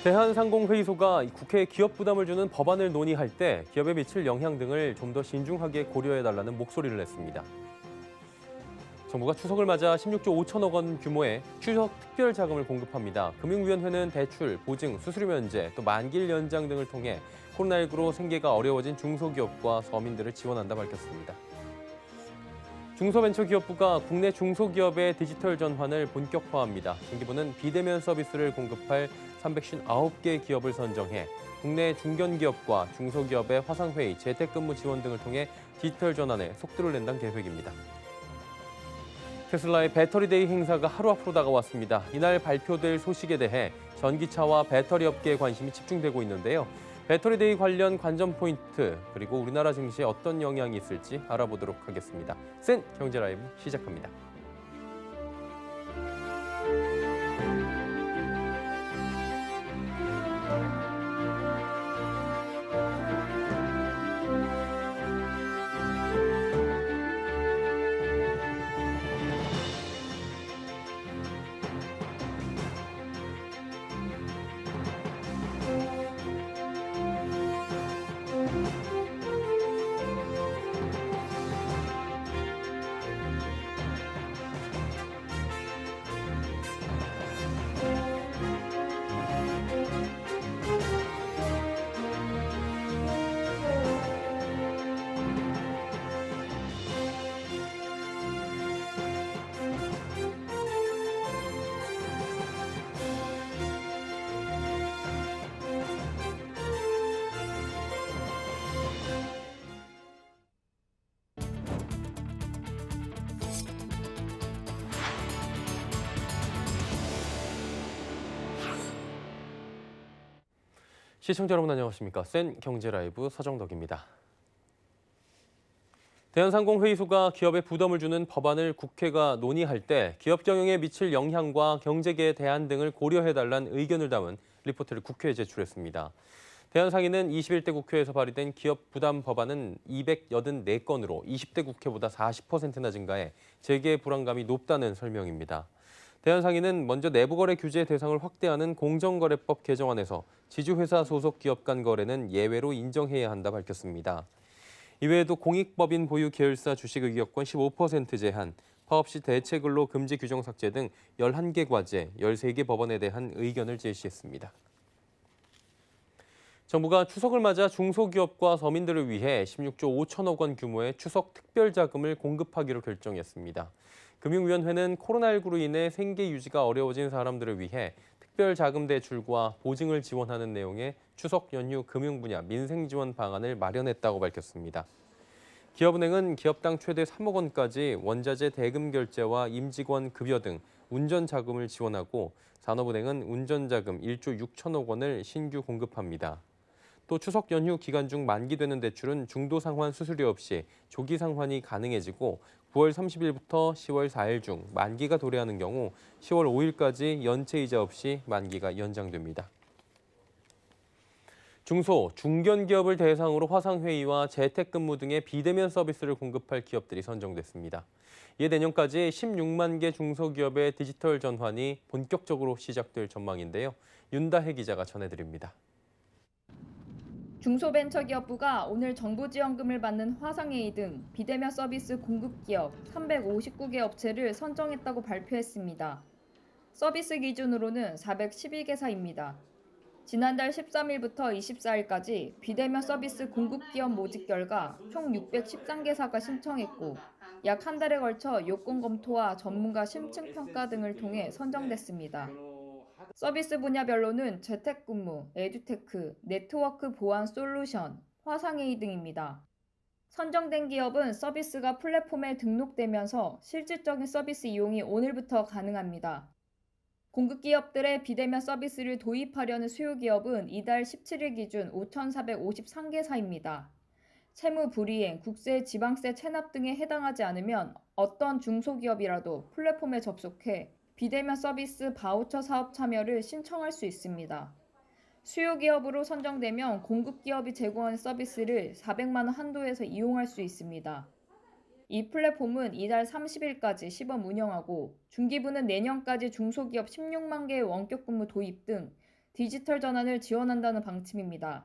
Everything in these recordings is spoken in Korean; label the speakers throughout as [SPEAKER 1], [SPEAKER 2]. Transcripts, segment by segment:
[SPEAKER 1] 대한상공회의소가 국회에 기업 부담을 주는 법안을 논의할 때 기업에 미칠 영향 등을 좀 더 신중하게 고려해달라는 목소리를 냈습니다. 정부가 추석을 맞아 16조 5천억 원 규모의 추석 특별 자금을 공급합니다. 금융위원회는 대출, 보증, 수수료 면제, 또 만기일 연장 등을 통해 코로나19로 생계가 어려워진 중소기업과 서민들을 지원한다 밝혔습니다. 중소벤처기업부가 국내 중소기업의 디지털 전환을 본격화합니다. 중기부는 비대면 서비스를 공급할 359개 기업을 선정해 국내 중견기업과 중소기업의 화상회의, 재택근무 지원 등을 통해 디지털 전환에 속도를 낸다는 계획입니다. 테슬라의 배터리데이 행사가 하루 앞으로 다가왔습니다. 이날 발표될 소식에 대해 전기차와 배터리 업계의 관심이 집중되고 있는데요. 배터리데이 관련 관전 포인트, 그리고 우리나라 증시에 어떤 영향이 있을지 알아보도록 하겠습니다. 센 경제라이브 시작합니다. 시청자 여러분 안녕하십니까? 센 경제라이브 서정덕입니다. 대한상공회의소가 기업에 부담을 주는 법안을 국회가 논의할 때 기업 경영에 미칠 영향과 경제계의 대안 등을 고려해달라는 의견을 담은 리포트를 국회에 제출했습니다. 대한상인은 21대 국회에서 발의된 기업 부담 법안은 284건으로 20대 국회보다 40%나 증가해 재계 불안감이 높다는 설명입니다. 대한상인은 먼저 내부거래 규제 대상을 확대하는 공정거래법 개정안에서 지주회사 소속 기업 간 거래는 예외로 인정해야 한다 밝혔습니다. 이외에도 공익법인 보유 계열사 주식 의결권 15% 제한, 파업 시 대체근로 금지 규정 삭제 등 11개 과제, 13개 법안에 대한 의견을 제시했습니다. 정부가 추석을 맞아 중소기업과 서민들을 위해 16조 5천억 원 규모의 추석 특별 자금을 공급하기로 결정했습니다. 금융위원회는 코로나19로 인해 생계 유지가 어려워진 사람들을 위해 특별 자금 대출과 보증을 지원하는 내용의 추석 연휴 금융 분야 민생 지원 방안을 마련했다고 밝혔습니다. 기업은행은 기업당 최대 3억 원까지 원자재 대금 결제와 임직원 급여 등 운전 자금을 지원하고 산업은행은 운전 자금 1조 6천억 원을 신규 공급합니다. 또 추석 연휴 기간 중 만기되는 대출은 중도 상환 수수료 없이 조기 상환이 가능해지고 9월 30일부터 10월 4일 중 만기가 도래하는 경우 10월 5일까지 연체이자 없이 만기가 연장됩니다. 중소, 중견기업을 대상으로 화상회의와 재택근무 등의 비대면 서비스를 공급할 기업들이 선정됐습니다. 이에 내년까지 16만 개 중소기업의 디지털 전환이 본격적으로 시작될 전망인데요. 윤다혜 기자가 전해드립니다.
[SPEAKER 2] 중소벤처기업부가 오늘 정부 지원금을 받는 화상회의 등 비대면 서비스 공급기업 359개 업체를 선정했다고 발표했습니다. 서비스 기준으로는 412개사입니다. 지난달 13일부터 24일까지 비대면 서비스 공급기업 모집 결과 총 613개사가 신청했고 약 한 달에 걸쳐 요건 검토와 전문가 심층 평가 등을 통해 선정됐습니다. 서비스 분야별로는 재택근무, 에듀테크, 네트워크 보안 솔루션, 화상회의 등입니다. 선정된 기업은 서비스가 플랫폼에 등록되면서 실질적인 서비스 이용이 오늘부터 가능합니다. 공급 기업들의 비대면 서비스를 도입하려는 수요 기업은 이달 17일 기준 5,453개사입니다. 채무 불이행, 국세, 지방세 체납 등에 해당하지 않으면 어떤 중소기업이라도 플랫폼에 접속해 비대면 서비스 바우처 사업 참여를 신청할 수 있습니다. 수요 기업으로 선정되면 공급 기업이 제공하는 서비스를 400만 원 한도에서 이용할 수 있습니다. 이 플랫폼은 이달 30일까지 시범 운영하고 중기부는 내년까지 중소기업 16만 개의 원격 근무 도입 등 디지털 전환을 지원한다는 방침입니다.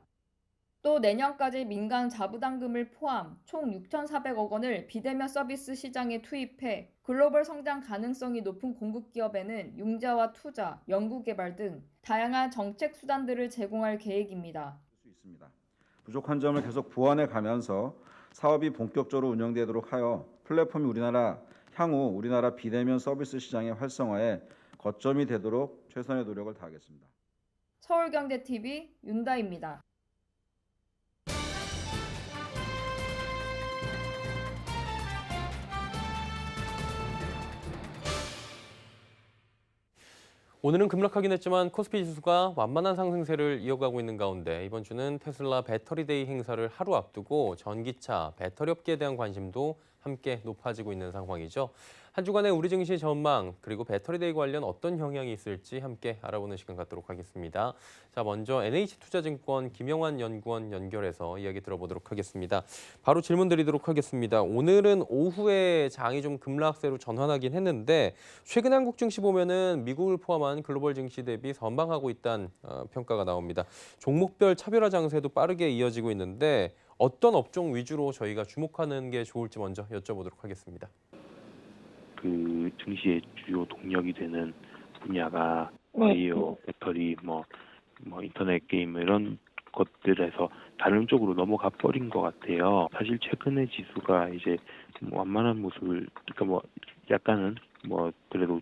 [SPEAKER 2] 또 내년까지 민간 자부담금을 포함 총 6,400억 원을 비대면 서비스 시장에 투입해 글로벌 성장 가능성이 높은 공급 기업에는 융자와 투자, 연구개발 등 다양한 정책 수단들을 제공할 계획입니다.
[SPEAKER 3] 부족한 점을 계속 보완해 가면서 사업이 본격적으로 운영되도록 하여 플랫폼이 향후 우리나라 비대면 서비스 시장의 활성화에 거점이 되도록 최선의 노력을 다하겠습니다.
[SPEAKER 2] 서울경제TV 윤다입니다.
[SPEAKER 1] 오늘은 급락하긴 했지만 코스피 지수가 완만한 상승세를 이어가고 있는 가운데 이번 주는 테슬라 배터리데이 행사를 하루 앞두고 전기차, 배터리 업계에 대한 관심도 함께 높아지고 있는 상황이죠. 한 주간의 우리 증시 전망 그리고 배터리데이 관련 어떤 영향이 있을지 함께 알아보는 시간 갖도록 하겠습니다. 자, 먼저 NH투자증권 김영환 연구원 연결해서 이야기 들어보도록 하겠습니다. 바로 질문 드리도록 하겠습니다. 오늘은 오후에 장이 좀 급락세로 전환하긴 했는데 최근 한국 증시 보면은 미국을 포함한 글로벌 증시 대비 선방하고 있다는 평가가 나옵니다. 종목별 차별화 장세도 빠르게 이어지고 있는데 어떤 업종 위주로 저희가 주목하는 게 좋을지 먼저 여쭤보도록 하겠습니다.
[SPEAKER 4] 그 증시의 주요 동력이 되는 분야가 바이오, 배터리, 인터넷 게임 이런 것들에서 다른 쪽으로 넘어가 버린 것 같아요. 사실 최근에 지수가 이제 완만한 모습을, 그러니까 약간은 그래도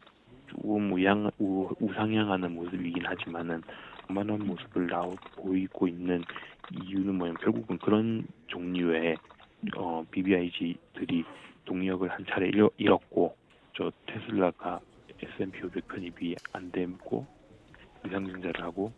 [SPEAKER 4] 우상향하는 모습이긴 하지만은 완만한 모습을 보이고 있는 이유는 뭐냐면 결국은 그런 종류의 BBIG들이 동력을 한 차례 잃었고, 저 테슬라가 S&P 500 편입이 안 되고 위상증자를 하고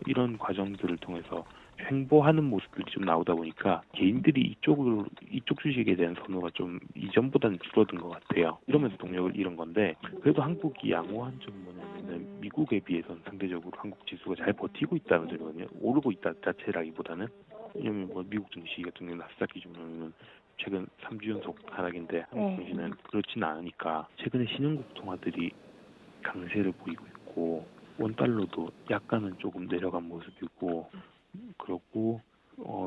[SPEAKER 4] 이런 과정들을 통해서 횡보하는 모습들이 좀 나오다 보니까 개인들이 이쪽 주식에 대한 선호가 좀 이전보다는 줄어든 것 같아요. 이러면서 동력을 잃은 건데, 그래도 한국이 양호한 점은 뭐냐면은 미국에 비해서는 상대적으로 한국 지수가 잘 버티고 있다는 점이거든요. 오르고 있다 자체라기보다는. 왜냐면 미국 증시 같은 경우는 나스닥 기준으로는 최근 3주 연속 하락인데 한국 증시는 그렇지는 않으니까 최근에 신흥국 통화들이 강세를 보이고 있고 원달러도 약간은 조금 내려간 모습이고, 그렇고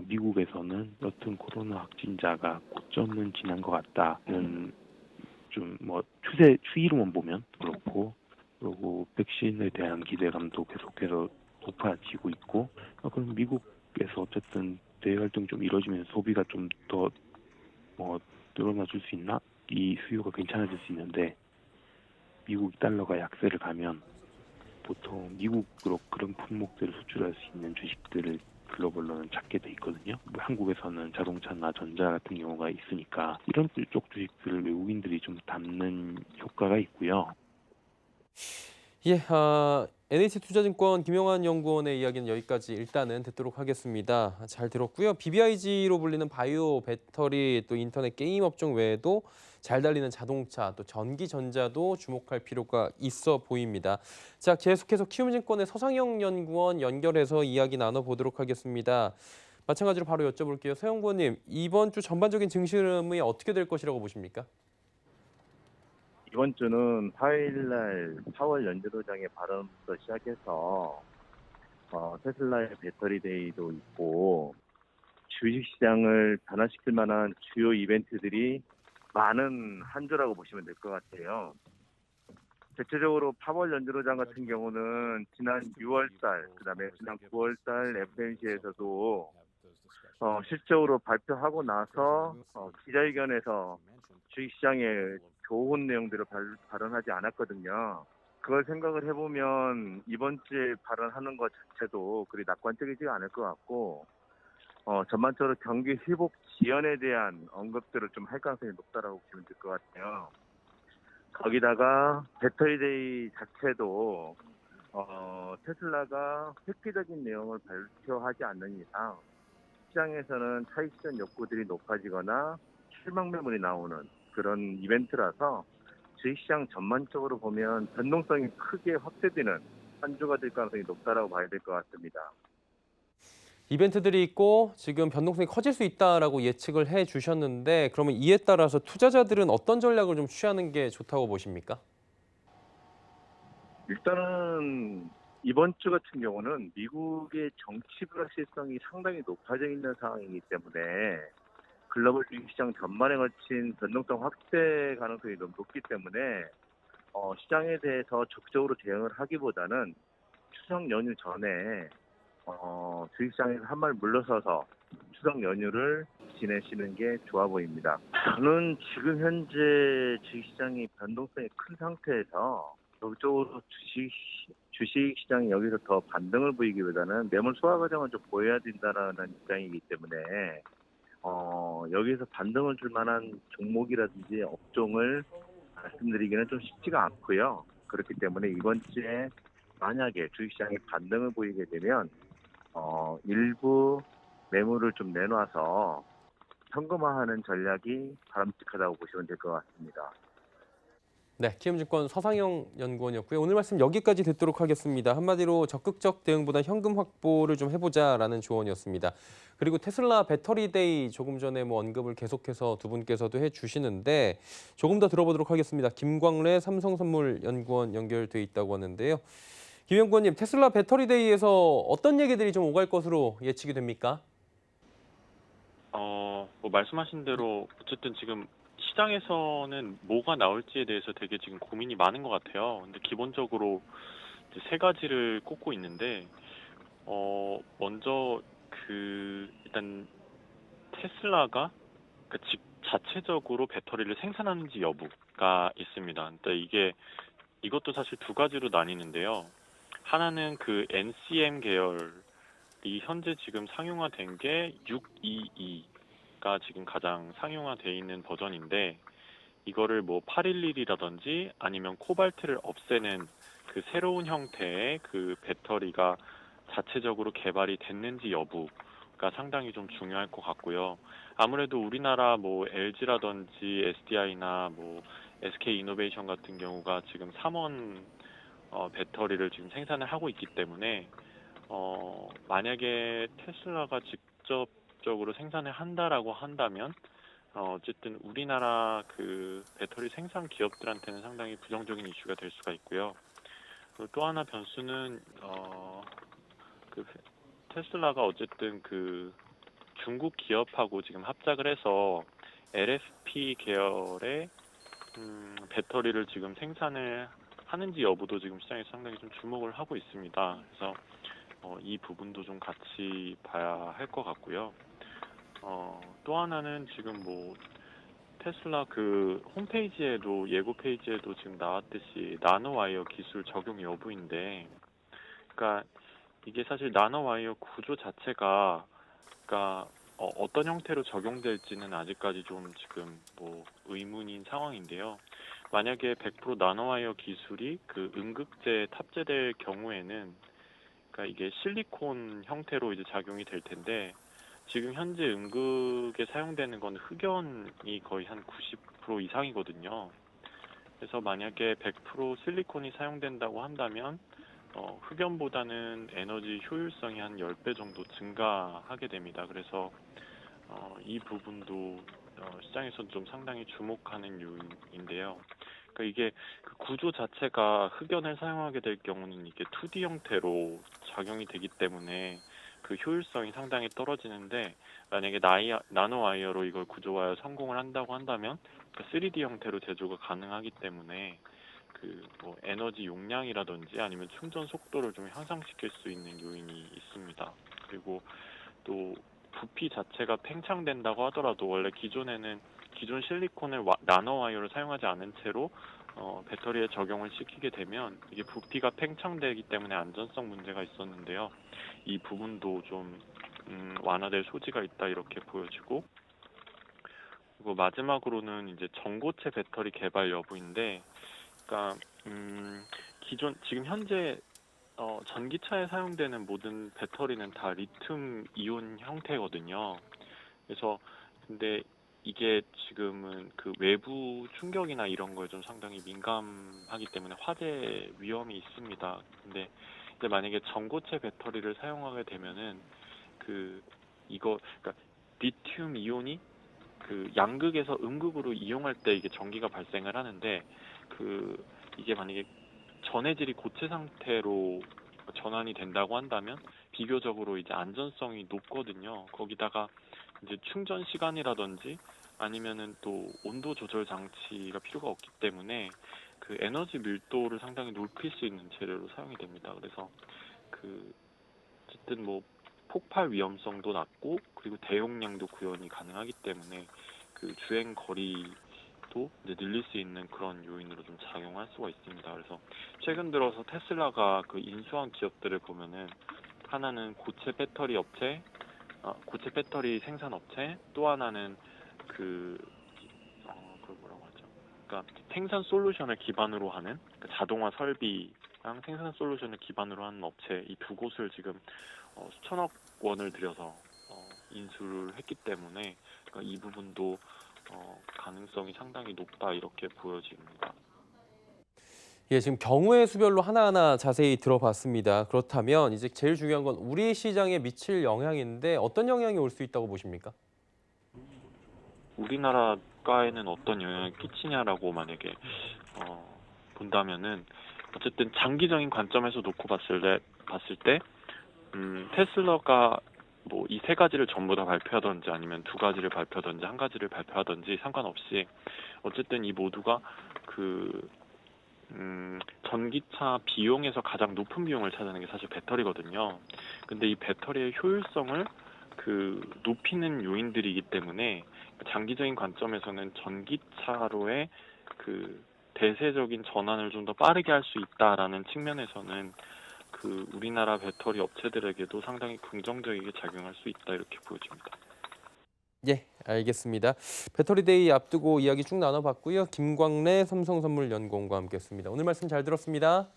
[SPEAKER 4] 미국에서는 여튼 코로나 확진자가 고점은 지난 것 같다는 좀 추이로만 보면 그렇고, 그리고 백신에 대한 기대감도 계속해서 높아지고 있고, 그럼 미국에서 어쨌든 대외 활동이 좀 이루어지면서 소비가 좀 더 늘어나줄 수 있나? 이 수요가 괜찮아질 수 있는데, 미국 달러가 약세를 가면 보통 미국으로 그런 품목들을 수출할 수 있는 주식들을 글로벌로는 찾게 돼 있거든요. 한국에서는 자동차나 전자 같은 경우가 있으니까 이런 쪽 주식들을 외국인들이 좀 담는 효과가 있고요.
[SPEAKER 1] 예, NH투자증권 김영환 연구원의 이야기는 여기까지 일단은 듣도록 하겠습니다. 잘 들었고요. BBIG로 불리는 바이오, 배터리, 또 인터넷 게임 업종 외에도 잘 달리는 자동차, 또 전기전자도 주목할 필요가 있어 보입니다. 자, 계속해서 키움증권의 서상영 연구원 연결해서 이야기 나눠보도록 하겠습니다. 마찬가지로 바로 여쭤볼게요. 서 연구원님, 이번 주 전반적인 증시 흐름이 어떻게 될 것이라고 보십니까?
[SPEAKER 5] 이번 주는 화요일날 파월 연주로장의 발언부터 시작해서 테슬라의 배터리데이도 있고 주식시장을 변화시킬 만한 주요 이벤트들이 많은 한 주라고 보시면 될 것 같아요. 대체적으로 파월 연주로장 같은 경우는 지난 6월달, 그다음에 지난 9월달 FMC에서도 실적으로 발표하고 나서 기자회견에서 주식시장에 좋은 내용들을 발언하지 않았거든요. 그걸 생각을 해보면 이번 주에 발언하는 것 자체도 그리 낙관적이지 않을 것 같고, 전반적으로 경기 회복 지연에 대한 언급들을 좀 할 가능성이 높다라고 보시면 될 것 같아요. 거기다가 배터리데이 자체도 테슬라가 획기적인 내용을 발표하지 않는 이상 시장에서는 차익 실현 욕구들이 높아지거나 실망 매물이 나오는 그런 이벤트라서 주식시장 전반적으로 보면 변동성이 크게 확대되는 한 주가 될 가능성이 높다라고 봐야 될 것 같습니다.
[SPEAKER 1] 이벤트들이 있고 지금 변동성이 커질 수 있다라고 예측을 해 주셨는데 그러면 이에 따라서 투자자들은 어떤 전략을 좀 취하는 게 좋다고 보십니까?
[SPEAKER 5] 일단은 이번 주 같은 경우는 미국의 정치 불확실성이 상당히 높아져 있는 상황이기 때문에 글로벌 주식시장 전반에 걸친 변동성 확대 가능성이 너무 높기 때문에 시장에 대해서 적극적으로 대응을 하기보다는 추석 연휴 전에 주식시장에서 한 발 물러서서 추석 연휴를 지내시는 게 좋아 보입니다. 저는 지금 현재 주식시장이 변동성이 큰 상태에서 적극적으로 주식시장이 여기서 더 반등을 보이기보다는 매물 소화 과정을 좀 보여야 된다는 입장이기 때문에 여기서 반등을 줄 만한 종목이라든지 업종을 말씀드리기는 좀 쉽지가 않고요. 그렇기 때문에 이번 주에 만약에 주식시장이 반등을 보이게 되면 일부 매물을 좀 내놔서 현금화하는 전략이 바람직하다고 보시면 될 것 같습니다.
[SPEAKER 1] 네, 키움증권 서상영 연구원이었고요. 오늘 말씀 여기까지 듣도록 하겠습니다. 한마디로 적극적 대응보다 현금 확보를 좀 해보자라는 조언이었습니다. 그리고 테슬라 배터리데이 조금 전에 언급을 계속해서 두 분께서도 해주시는데 조금 더 들어보도록 하겠습니다. 김광래 삼성선물 연구원 연결돼 있다고 하는데요. 김 연구원님, 테슬라 배터리데이에서 어떤 얘기들이 좀 오갈 것으로 예측이 됩니까?
[SPEAKER 6] 말씀하신 대로 어쨌든 지금 시장에서는 뭐가 나올지에 대해서 되게 지금 고민이 많은 것 같아요. 근데 기본적으로 이제 세 가지를 꼽고 있는데, 먼저 일단 테슬라가 자체적으로 배터리를 생산하는지 여부가 있습니다. 그러니까 이것도 사실 두 가지로 나뉘는데요. 하나는 NCM 계열이 현재 지금 상용화된 게 622가 지금 가장 상용화되어 있는 버전인데, 이거를 811이라든지 아니면 코발트를 없애는 새로운 형태의 배터리가 자체적으로 개발이 됐는지 여부가 상당히 좀 중요할 것 같고요. 아무래도 우리나라 LG라든지 SDI나 SK 이노베이션 같은 경우가 지금 3원 배터리를 지금 생산을 하고 있기 때문에 만약에 테슬라가 직접적으로 생산을 한다라고 한다면 어쨌든 우리나라 배터리 생산 기업들한테는 상당히 부정적인 이슈가 될 수가 있고요. 그리고 또 하나 변수는 테슬라가 어쨌든 중국 기업하고 지금 합작을 해서 LFP 계열의 배터리를 지금 생산을 하는지 여부도 지금 시장에서 상당히 좀 주목을 하고 있습니다. 그래서 이 부분도 좀 같이 봐야 할 것 같고요. 또 하나는 지금 테슬라 홈페이지에도 예고 페이지에도 지금 나왔듯이 나노와이어 기술 적용 여부인데, 그러니까 이게 사실 나노와이어 구조 자체가 어떤 형태로 적용될지는 아직까지 좀 지금 의문인 상황인데요. 만약에 100% 나노와이어 기술이 음극재에 탑재될 경우에는 이게 실리콘 형태로 이제 작용이 될 텐데, 지금 현재 음극에 사용되는 건 흑연이 거의 한 90% 이상이거든요. 그래서 만약에 100% 실리콘이 사용된다고 한다면 흑연보다는 에너지 효율성이 한 10배 정도 증가하게 됩니다. 그래서 이 부분도 시장에서 좀 상당히 주목하는 요인인데요. 그러니까 이게 구조 자체가 흑연을 사용하게 될 경우는 이게 2D 형태로 작용이 되기 때문에 효율성이 상당히 떨어지는데, 만약에 나노와이어로 이걸 구조화에 성공을 한다고 한다면 3D 형태로 제조가 가능하기 때문에 에너지 용량이라든지 아니면 충전 속도를 좀 향상시킬 수 있는 요인이 있습니다. 그리고 또 부피 자체가 팽창된다고 하더라도 원래 기존 실리콘을 나노와이어를 사용하지 않은 채로 배터리에 적용을 시키게 되면 이게 부피가 팽창되기 때문에 안전성 문제가 있었는데요. 이 부분도 좀 완화될 소지가 있다 이렇게 보여지고, 그리고 마지막으로는 이제 전고체 배터리 개발 여부인데, 그러니까 지금 현재 전기차에 사용되는 모든 배터리는 다 리튬 이온 형태거든요. 그래서 근데 이게 지금은 외부 충격이나 이런 거에 좀 상당히 민감하기 때문에 화재 위험이 있습니다. 근데 이제 만약에 전고체 배터리를 사용하게 되면은 그러니까 리튬 이온이 양극에서 음극으로 이용할 때 이게 전기가 발생을 하는데, 이게 만약에 전해질이 고체 상태로 전환이 된다고 한다면 비교적으로 이제 안전성이 높거든요. 거기다가 이제 충전 시간이라든지 아니면은 또 온도 조절 장치가 필요가 없기 때문에 그 에너지 밀도를 상당히 높일 수 있는 재료로 사용이 됩니다. 그래서 그 어쨌든 뭐 폭발 위험성도 낮고 그리고 대용량도 구현이 가능하기 때문에 그 주행 거리도 이제 늘릴 수 있는 그런 요인으로 좀 작용할 수가 있습니다. 그래서 최근 들어서 테슬라가 그 인수한 기업들을 보면은 하나는 고체 배터리 업체, 고체 배터리 생산 업체, 또 하나는 그걸 뭐라고 하죠? 그러니까 생산 솔루션을 기반으로 하는 그러니까 자동화 설비랑 생산 솔루션을 기반으로 하는 업체 이 두 곳을 지금 수천억 원을 들여서 인수를 했기 때문에 그러니까 이 부분도 가능성이 상당히 높다 이렇게 보여집니다.
[SPEAKER 1] 예, 지금 경우의 수별로 하나하나 자세히 들어봤습니다. 그렇다면 이제 제일 중요한 건 우리 시장에 미칠 영향인데 어떤 영향이 올 수 있다고 보십니까?
[SPEAKER 6] 우리나라가에는 어떤 영향을 끼치냐라고 만약에 본다면은 어쨌든 장기적인 관점에서 놓고 봤을 때 테슬라가 뭐 이 세 가지를 전부 다 발표하든지 아니면 두 가지를 발표하든지 한 가지를 발표하든지 상관없이 어쨌든 이 모두가 그 전기차 비용에서 가장 높은 비용을 차지하는 게 사실 배터리거든요. 근데 이 배터리의 효율성을 그 높이는 요인들이기 때문에 장기적인 관점에서는 전기차로의 그 대세적인 전환을 좀 더 빠르게 할 수 있다라는 측면에서는 그 우리나라 배터리 업체들에게도 상당히 긍정적이게 작용할 수 있다 이렇게 보여집니다.
[SPEAKER 1] 예, 알겠습니다. 배터리데이 앞두고 이야기 쭉 나눠봤고요. 김광래 삼성선물연구원과 함께했습니다. 오늘 말씀 잘 들었습니다.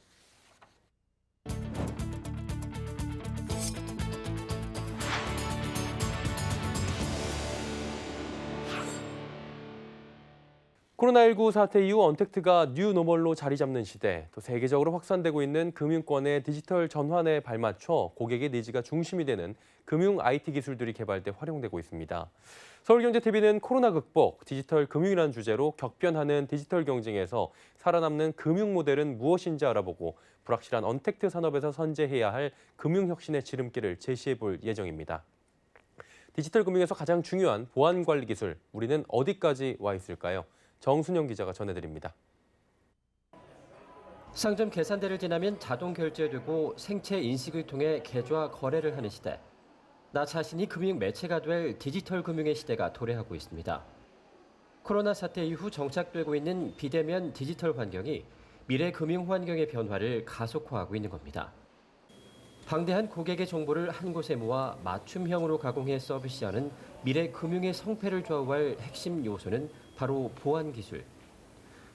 [SPEAKER 1] 코로나19 사태 이후 언택트가 뉴노멀로 자리 잡는 시대, 또 세계적으로 확산되고 있는 금융권의 디지털 전환에 발맞춰 고객의 니즈가 중심이 되는 금융 IT 기술들이 개발돼 활용되고 있습니다. 서울경제TV는 코로나 극복, 디지털 금융이라는 주제로 격변하는 디지털 경쟁에서 살아남는 금융 모델은 무엇인지 알아보고 불확실한 언택트 산업에서 선제해야 할 금융혁신의 지름길을 제시해 볼 예정입니다. 디지털 금융에서 가장 중요한 보안 관리 기술, 우리는 어디까지 와 있을까요? 정순영 기자가 전해드립니다.
[SPEAKER 7] 상점 계산대를 지나면 자동 결제되고 생체 인식을 통해 계좌 거래를 하는 시대. 나 자신이 금융 매체가 될 디지털 금융의 시대가 도래하고 있습니다. 코로나 사태 이후 정착되고 있는 비대면 디지털 환경이 미래 금융 환경의 변화를 가속화하고 있는 겁니다. 방대한 고객의 정보를 한 곳에 모아 맞춤형으로 가공해 서비스하는 미래 금융의 성패를 좌우할 핵심 요소는 바로 보안 기술.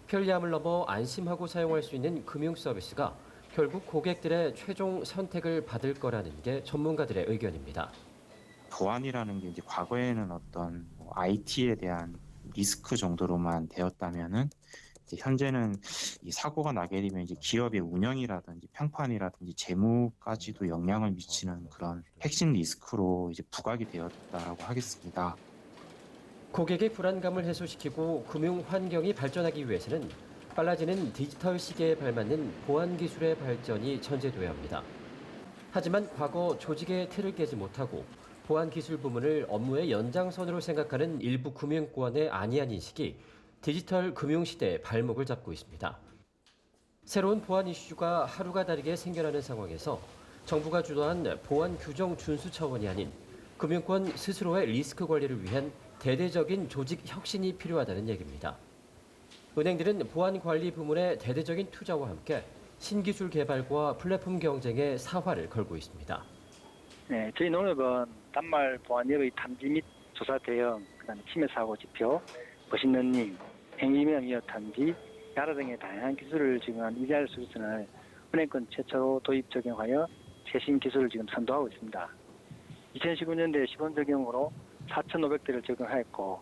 [SPEAKER 7] 편리함을 넘어 안심하고 사용할 수 있는 금융 서비스가 결국 고객들의 최종 선택을 받을 거라는 게 전문가들의 의견입니다.
[SPEAKER 8] 보안이라는 게 이제 과거에는 어떤 IT에 대한 리스크 정도로만 되었다면은 이제 현재는 이 사고가 나게 되면 이제 기업의 운영이라든지 평판이라든지 재무까지도 영향을 미치는 그런 핵심 리스크로 이제 부각이 되었다라고 하겠습니다.
[SPEAKER 7] 고객의 불안감을 해소시키고 금융 환경이 발전하기 위해서는 빨라지는 디지털 시계에 발맞는 보안 기술의 발전이 전제돼야 합니다. 하지만 과거 조직의 틀을 깨지 못하고 보안 기술 부문을 업무의 연장선으로 생각하는 일부 금융권의 안이한 인식이 디지털 금융 시대의 발목을 잡고 있습니다. 새로운 보안 이슈가 하루가 다르게 생겨나는 상황에서 정부가 주도한 보안 규정 준수 차원이 아닌 금융권 스스로의 리스크 관리를 위한 대대적인 조직 혁신이 필요하다는 얘기입니다. 은행들은 보안 관리 부문의 대대적인 투자와 함께 신기술 개발과 플랫폼 경쟁에 사활을 걸고 있습니다.
[SPEAKER 9] 네, 저희 농협은 단말 보안 여부의 탐지 및 조사 대응, 그다음에 침해 사고 지표, 머신러닝, 행위명 이어 탐지, 야라 등의 다양한 기술을 지원한 EDR 솔루션을 은행권 최초로 도입 적용하여 최신 기술을 지금 선도하고 있습니다. 2019년도에 시범 적용으로 4,500대를 적용하였고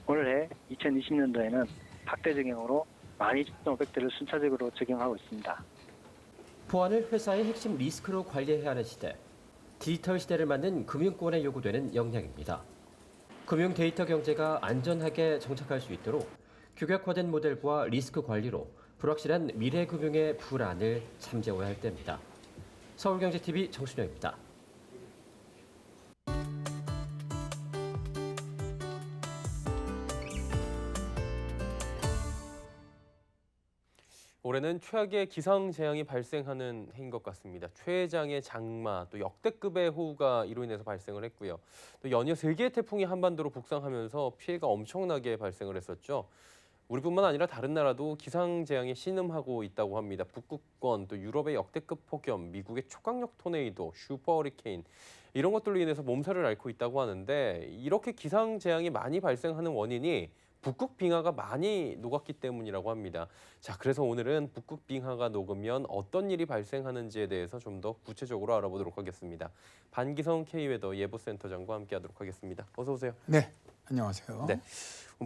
[SPEAKER 9] 올해 2020년도에는 확대 적용으로 12,500대를 순차적으로 적용하고 있습니다.
[SPEAKER 7] 보안을 회사의 핵심 리스크로 관리해야 하는 시대, 디지털 시대를 맞는 금융권에 요구되는 역량입니다. 금융 데이터 경제가 안전하게 정착할 수 있도록 규격화된 모델과 리스크 관리로 불확실한 미래 금융의 불안을 잠재워야 할 때입니다. 서울경제TV 정순영입니다.
[SPEAKER 1] 올해는 최악의 기상재앙이 발생하는 해인 것 같습니다. 최장의 장마, 또 역대급의 호우가 이로 인해서 발생을 했고요. 또 연이어 3개의 태풍이 한반도로 북상하면서 피해가 엄청나게 발생을 했었죠. 우리뿐만 아니라 다른 나라도 기상재앙에 신음하고 있다고 합니다. 북극권, 또 유럽의 역대급 폭염, 미국의 초강력 토네이도, 슈퍼 허리케인 이런 것들로 인해서 몸살을 앓고 있다고 하는데 이렇게 기상재앙이 많이 발생하는 원인이 북극 빙하가 많이 녹았기 때문이라고 합니다. 자, 그래서 오늘은 북극 빙하가 녹으면 어떤 일이 발생하는지에 대해서 좀 더 구체적으로 알아보도록 하겠습니다. 반기성 K웨더 예보센터장과 함께하도록 하겠습니다. 어서 오세요.
[SPEAKER 10] 네, 안녕하세요.
[SPEAKER 1] 네,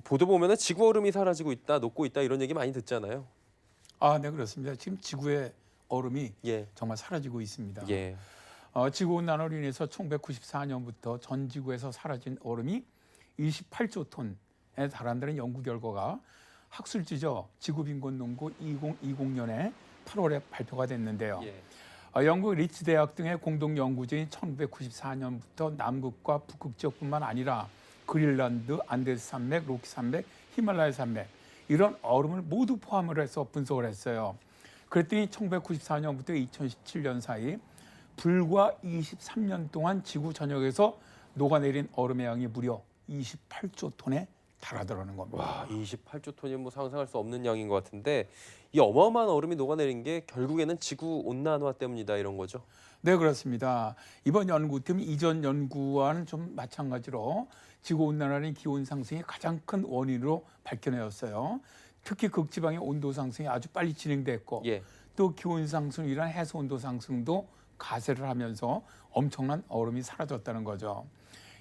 [SPEAKER 1] 보도 보면은 지구 얼음이 사라지고 있다, 녹고 있다 이런 얘기 많이 듣잖아요.
[SPEAKER 10] 아, 네, 그렇습니다. 지금 지구의 얼음이
[SPEAKER 1] 예,
[SPEAKER 10] 정말 사라지고 있습니다.
[SPEAKER 1] 예,
[SPEAKER 10] 지구온난화로 인해서 1994년부터 전 지구에서 사라진 얼음이 28조 톤에 달한다는 연구 결과가 학술지죠 지구빈곤연구 2020년에 8월에 발표가 됐는데요.
[SPEAKER 1] 예.
[SPEAKER 10] 영국 리츠 대학 등의 공동 연구진이 1994년부터 남극과 북극 지역뿐만 아니라 그린란드, 안데스 산맥, 로키 산맥, 히말라야 산맥 이런 얼음을 모두 포함을 해서 분석을 했어요. 그랬더니 1994년부터 2017년 사이 불과 23년 동안 지구 전역에서 녹아내린 얼음의 양이 무려 28조 톤에 달하더라는 겁니다.
[SPEAKER 1] 와, 28조 톤이 뭐 상상할 수 없는 양인 것 같은데 이 어마어마한 얼음이 녹아내린 게 결국에는 지구 온난화 때문이다 이런 거죠?
[SPEAKER 10] 네, 그렇습니다. 이번 연구팀 이전 연구와는 좀 마찬가지로 지구온난화는 기온 상승이 가장 큰 원인으로 밝혀내었어요. 특히 극지방의 온도 상승이 아주 빨리 진행됐고
[SPEAKER 1] 예,
[SPEAKER 10] 또 기온 상승으로 인한 해수 온도 상승도 가세를 하면서 엄청난 얼음이 사라졌다는 거죠.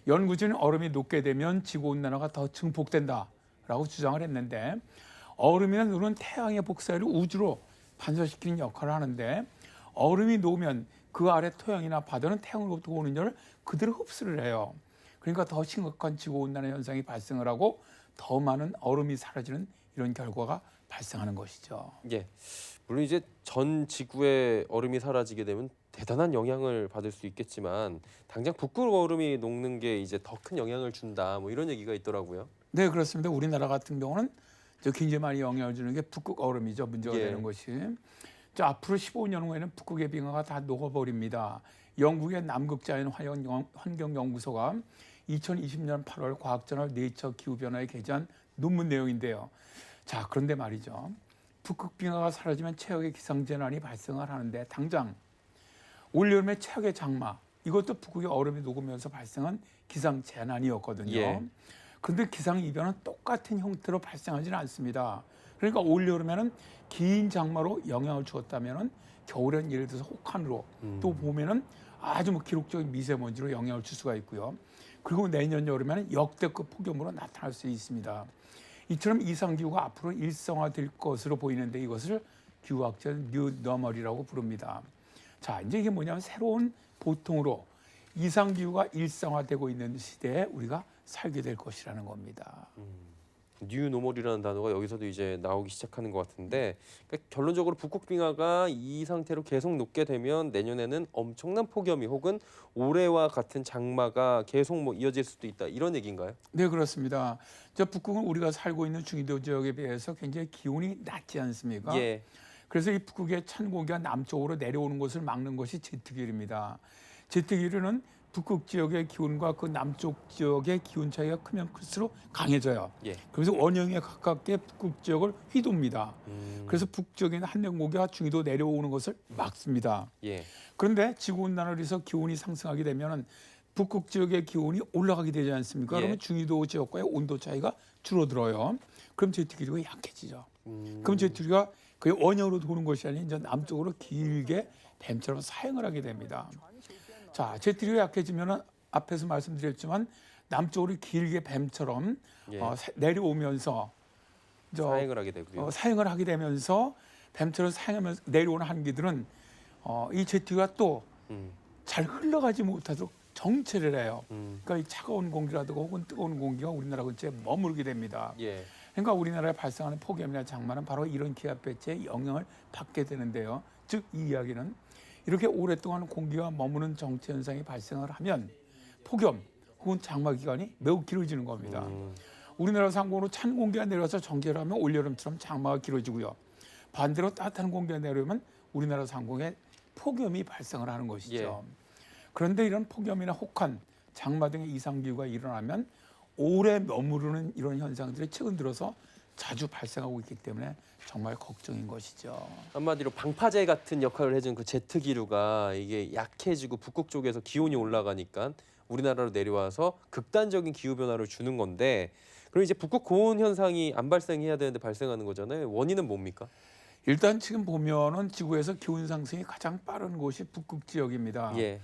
[SPEAKER 10] 연구진은 얼음이 녹게 되면 지구온난화가 더 증폭된다라고 주장을 했는데 얼음이나 눈은 태양의 복사를 우주로 반사시키는 역할을 하는데 얼음이 녹으면 그 아래 토양이나 바다는 태양으로부터 오는 열을 그대로 흡수를 해요. 그러니까 더 심각한 지구온난화 현상이 발생을 하고 더 많은 얼음이 사라지는 이런 결과가 발생하는 것이죠.
[SPEAKER 1] 예. 물론 이제 전 지구의 얼음이 사라지게 되면 대단한 영향을 받을 수 있겠지만 당장 북극 얼음이 녹는 게 이제 더 큰 영향을 준다 뭐 이런 얘기가 있더라고요.
[SPEAKER 10] 네, 그렇습니다. 우리나라 같은 경우는 굉장히 많이 영향을 주는 게 북극 얼음이죠. 문제가
[SPEAKER 1] 예.
[SPEAKER 10] 되는 것이. 앞으로 15년 후에는 북극의 빙하가 다 녹아버립니다. 영국의 남극자연 환경연구소가 2020년 8월 과학저널 네이처 기후변화에 게재한 논문 내용인데요. 자, 그런데 말이죠. 북극 빙하가 사라지면 최악의 기상재난이 발생을 하는데 당장 올여름에 최악의 장마 이것도 북극의 얼음이 녹으면서 발생한 기상재난이었거든요.
[SPEAKER 1] 예.
[SPEAKER 10] 그런데 기상이변은 똑같은 형태로 발생하지는 않습니다. 그러니까 올여름에는 긴 장마로 영향을 주었다면 겨울엔 예를 들어서 혹한으로 또 봄에는 아주 기록적인 미세먼지로 영향을 줄 수가 있고요. 그리고 내년 여름에는 역대급 폭염으로 나타날 수 있습니다. 이처럼 이상기후가 앞으로 일상화될 것으로 보이는데 이것을 기후학자는 뉴 너멀이라고 부릅니다. 자, 이제 이게 뭐냐면 새로운 보통으로 이상기후가 일상화되고 있는 시대에 우리가 살게 될 것이라는 겁니다.
[SPEAKER 1] 뉴노멀이라는 단어가 여기서도 이제 나오기 시작하는 것 같은데 그러니까 결론적으로 북극 빙하가 이 상태로 계속 녹게 되면 내년에는 엄청난 폭염이 혹은 올해와 같은 장마가 계속 뭐 이어질 수도 있다 이런 얘기인가요?
[SPEAKER 10] 네, 그렇습니다. 저 북극은 우리가 살고 있는 중위도 지역에 비해서 굉장히 기온이 낮지 않습니까?
[SPEAKER 1] 예.
[SPEAKER 10] 그래서 이 북극의 찬 공기가 남쪽으로 내려오는 것을 막는 것이 제트기류입니다. 제트기류는 북극 지역의 기온과 그 남쪽 지역의 기온 차이가 크면 클수록 강해져요.
[SPEAKER 1] 예.
[SPEAKER 10] 그래서 원형에 가깝게 북극 지역을 휘돕니다. 그래서 북쪽에는 한랭 공기가 중위도 내려오는 것을 막습니다.
[SPEAKER 1] 예.
[SPEAKER 10] 그런데 지구온난화로 해서 기온이 상승하게 되면 북극 지역의 기온이 올라가게 되지 않습니까?
[SPEAKER 1] 예.
[SPEAKER 10] 그러면 중위도 지역과의 온도 차이가 줄어들어요. 그럼 제트기류가 약해지죠. 그럼 제트기류가 그 원형으로 도는 것이 아닌 이제 남쪽으로 길게 뱀처럼 사행을 하게 됩니다. 자, 제트기류가 약해지면은 앞에서 말씀드렸지만 남쪽으로 길게 뱀처럼
[SPEAKER 1] 예.
[SPEAKER 10] 내려오면서
[SPEAKER 1] 사행을 하게 되고요.
[SPEAKER 10] 사행을 하게 되면서 뱀처럼 사행하면서 내려오는 한기들은 이 제트기류가 또 잘 흘러가지 못하도록 정체를 해요. 그러니까 이 차가운 공기라든가 혹은 뜨거운 공기가 우리나라 근처에 머무르게 됩니다.
[SPEAKER 1] 예.
[SPEAKER 10] 그러니까 우리나라에 발생하는 폭염이나 장마는 바로 이런 기압 배치에 영향을 받게 되는데요. 즉 이 이야기는 이렇게 오랫동안 공기가 머무는 정체 현상이 발생을 하면 폭염 혹은 장마 기간이 매우 길어지는 겁니다. 우리나라 상공으로 찬 공기가 내려와서 정체를 하면 올여름처럼 장마가 길어지고요. 반대로 따뜻한 공기가 내려오면 우리나라 상공에 폭염이 발생을 하는 것이죠. 그런데 이런 폭염이나 혹한, 장마 등의 이상기후가 일어나면 오래 머무르는 이런 현상들이 최근 들어서 자주 발생하고 있기 때문에 정말 걱정인 것이죠.
[SPEAKER 1] 한마디로 방파제 같은 역할을 해준 그 제트 기류가 이게 약해지고 북극 쪽에서 기온이 올라가니까 우리나라로 내려와서 극단적인 기후 변화를 주는 건데, 그럼 이제 북극 고온 현상이 안 발생해야 되는데 발생하는 거잖아요. 원인은 뭡니까?
[SPEAKER 10] 일단 지금 보면은 지구에서 기온 상승이 가장 빠른 곳이 북극 지역입니다.
[SPEAKER 1] 예.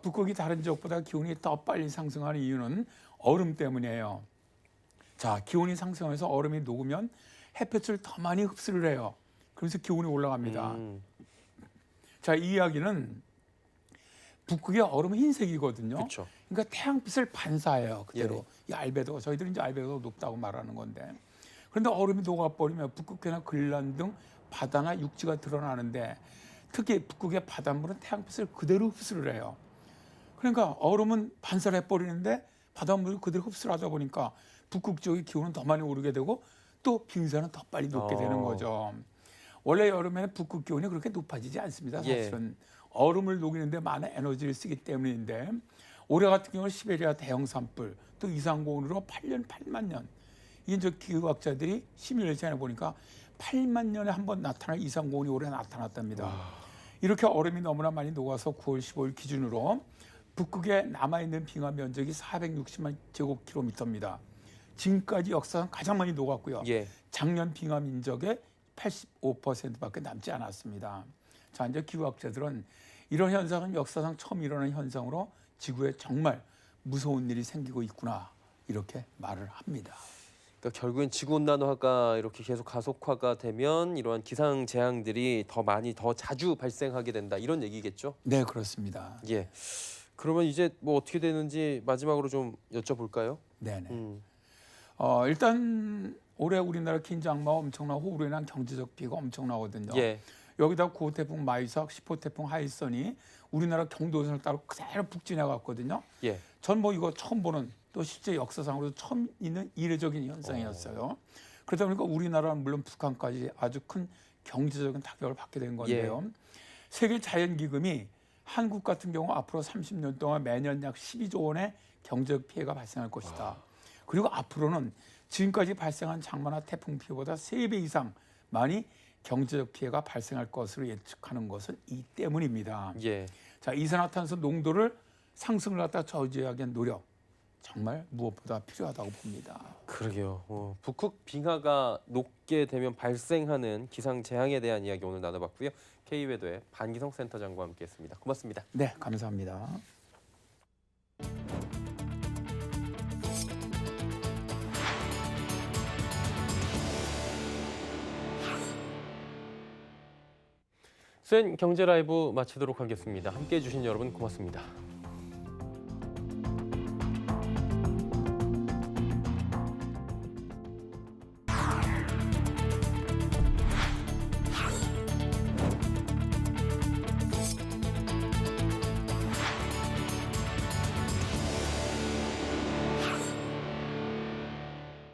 [SPEAKER 10] 북극이 다른 지역보다 기온이 더 빨리 상승하는 이유는 얼음 때문이에요. 자, 기온이 상승해서 얼음이 녹으면 햇볕을 더 많이 흡수를 해요. 그래서 기온이 올라갑니다. 자, 이 이야기는 북극의 얼음은 흰색이거든요.
[SPEAKER 1] 그렇죠.
[SPEAKER 10] 그러니까 태양빛을 반사해요. 그대로. 이 알베도, 저희들은 이제 알베도가 높다고 말하는 건데. 그런데 얼음이 녹아버리면 북극해나 그린란드 등 바다나 육지가 드러나는데, 특히 북극의 바닷물은 태양빛을 그대로 흡수를 해요. 그러니까 얼음은 반사를 해버리는데 바닷물을 그대로 흡수를 하다 보니까 북극 지역의 기온은 더 많이 오르게 되고 또 빙산은 더 빨리 녹게 되는 거죠. 원래 여름에는 북극 기온이 그렇게 높아지지 않습니다. 사실은 얼음을 녹이는데 많은 에너지를 쓰기 때문인데, 올해 같은 경우는 시베리아 대형 산불, 또 이상고온으로 8만 년. 이제 기후학자들이 시뮬레이션에 보니까 8만 년에 한 번 나타날 이상고온이 올해 나타났답니다. 이렇게 얼음이 너무나 많이 녹아서 9월 15일 기준으로 북극에 남아있는 빙하 면적이 460만 제곱킬로미터입니다. 지금까지 역사상 가장 많이 녹았고요. 작년 빙하 민적의 85%밖에 남지 않았습니다. 자, 이제 기후학자들은 이런 현상은 역사상 처음 일어나는 현상으로 지구에 정말 무서운 일이 생기고 있구나, 이렇게 말을 합니다.
[SPEAKER 1] 그러니까 결국엔 지구온난화가 이렇게 계속 가속화가 되면 이러한 기상 재앙들이 더 많이 더 자주 발생하게 된다, 이런 얘기겠죠?
[SPEAKER 10] 네, 그렇습니다.
[SPEAKER 1] 예. 그러면 이제 뭐 어떻게 되는지 마지막으로 좀 여쭤볼까요?
[SPEAKER 10] 네네. 일단 올해 우리나라 긴 장마와 엄청난 호우로 인한 경제적 피해가 엄청나거든요. 여기다 9호 태풍 마이삭, 10호 태풍 하이선이 우리나라 경도선을 따로 그대로 북진해 갔거든요. 전 뭐 이거 처음 보는, 또 실제 역사상으로도 처음 있는 이례적인 현상이었어요. 그러다 보니까 우리나라는 물론 북한까지 아주 큰 경제적인 타격을 받게 된 건데요. 세계자연기금이 한국 같은 경우 앞으로 30년 동안 매년 약 12조 원의 경제적 피해가 발생할 것이다. 그리고 앞으로는 지금까지 발생한 장마나 태풍 피해보다 3배 이상 많이 경제적 피해가 발생할 것으로 예측하는 것은 이 때문입니다. 자, 이산화탄소 농도를 상승을 갖다 저지하기 위한 노력, 정말 무엇보다 필요하다고 봅니다.
[SPEAKER 1] 그러게요. 북극 빙하가 녹게 되면 발생하는 기상 재앙에 대한 이야기 오늘 나눠봤고요. K웨더의 반기성 센터장과 함께했습니다. 고맙습니다.
[SPEAKER 10] 네, 감사합니다.
[SPEAKER 1] 수엔 경제 라이브 마치도록 하겠습니다. 함께해 주신 여러분 고맙습니다.